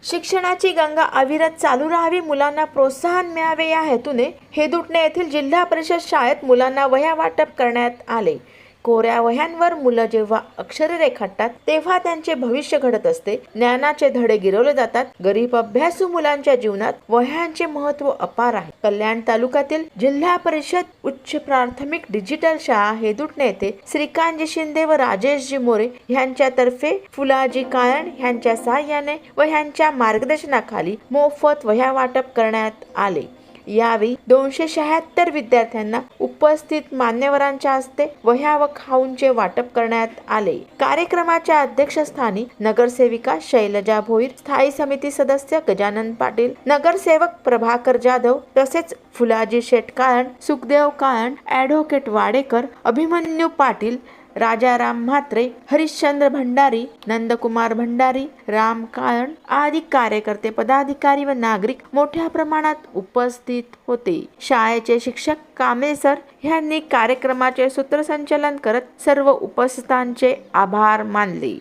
शिक्षणाची गंगा अविरत चालू राहावी, मुलांना प्रोत्साहन मिळावे या हेतूने हेदुटणे येथील जिल्हा परिषद शाळेत मुलांना वह्या वाटप करण्यात आले। कोऱ्या वह्यांवर मुलं जेव्हा अक्षरे रेखाटतात तेव्हा त्यांचे भविष्य घडत असते, ज्ञानाचे धडे गिरवले जातात। गरीब अभ्यासू मुलांच्या जीवनात वह्यांचे महत्त्व अपार आहे। कल्याण तालुक्यातील जिल्हा परिषद उच्च प्राथमिक डिजिटल शाळा हेदुटणे येथे श्रीकांतजी शिंदे व राजेशजी मोरे यांच्यातर्फे फुलाजी काळण यांच्या सहाय्याने व यांच्या मार्गदर्शनाखाली मोफत वह्या वाटप करण्यात आले। यावेळी 276 विद्यार्थ्यांना उपस्थित मान्यवरांच्या हस्ते वह्या व खाऊंचे वाटप करण्यात आले। कार्यक्रमाच्या अध्यक्षस्थानी नगरसेविका शैलजा भोईर, स्थायी समिती सदस्य गजानन पाटील, नगरसेवक प्रभाकर जाधव तसेच फुलाजी शेठ काळण, सुखदेव काळण, ॲडव्होकेट वाडेकर, अभिमन्यू पाटील, राजाराम म्हात्रे, हरिश्चंद्र भंडारी, नंदकुमार भंडारी, राम काळण आदी कार्यकर्ते, पदाधिकारी व नागरिक मोठ्या प्रमाणात उपस्थित होते। शाळेचे शिक्षक कांबळे सर यांनी कार्यक्रमाचे सूत्रसंचालन करत सर्व उपस्थितांचे आभार मानले।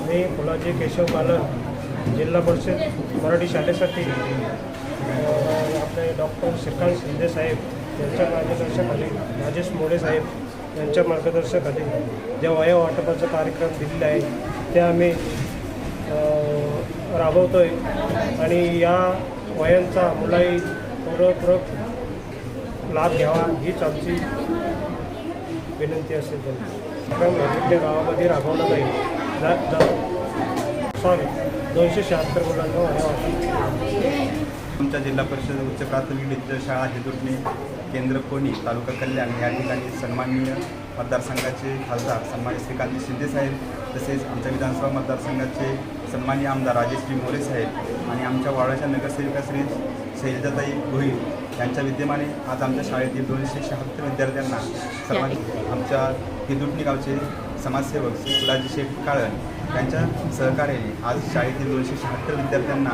मी फुलाजी केशव काळण जिल्हा परिषद मराठी शाळेसाठी आपले डॉक्टर श्रीकांत शिंदे साहेब यांच्या मार्गदर्शनाखाली, राजेश मोरे साहेब यांच्या मार्गदर्शनाखाली ज्या वह्या वाटपाचा कार्यक्रम दिलेला आहे ते आम्ही राबवतो आहे आणि या वह्यांचा मुलाही पूरक लाभ घ्यावा हीच आमची विनंती असेल। त्यांना गावामध्ये राबवलं जाईल। 276 मुलांना वह्या वाटप। आमच्या जिल्हा परिषद उच्च प्राथमिक डिजिटल शाळा हेदुटणे, केंद्र कोणी, तालुका कल्याण या ठिकाणी सन्माननीय मतदारसंघाचे खासदार सन्माननीय श्रीकांत शिंदे साहेब, तसेच आमच्या विधानसभा मतदारसंघाचे सन्माननीय आमदार राजेशजी मोरे साहेब आणि आमच्या वार्डाच्या नगरसेविका श्री शैलजाताई भोईर यांच्या विद्यमाने आज आमच्या शाळेतील 276 विद्यार्थ्यांना सन्मानित आमच्या हेदुटणे गावचे समाजसेवक श्री फुलाजी शेठ काळण यांच्या सहकार्याने आज शाळेतील 276 विद्यार्थ्यांना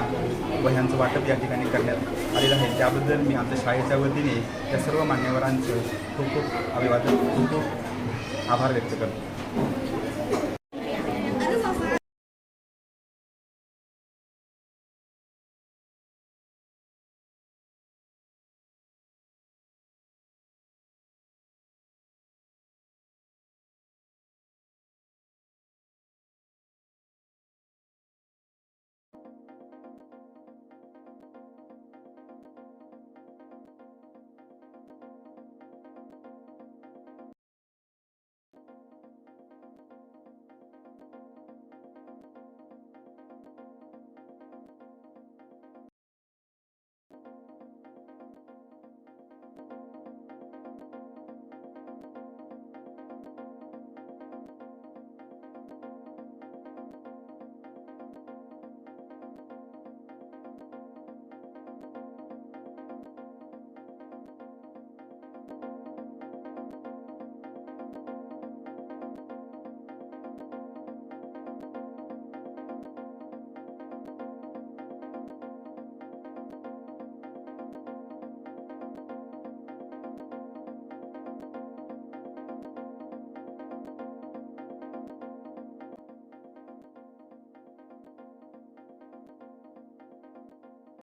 वह्यांचं वाटप या ठिकाणी करण्यात आलेलं आहे। त्याबद्दल मी आमच्या शाळेच्या वतीने या सर्व मान्यवरांचं खूप खूप अभिवादन, खूप खूप आभार व्यक्त करतो।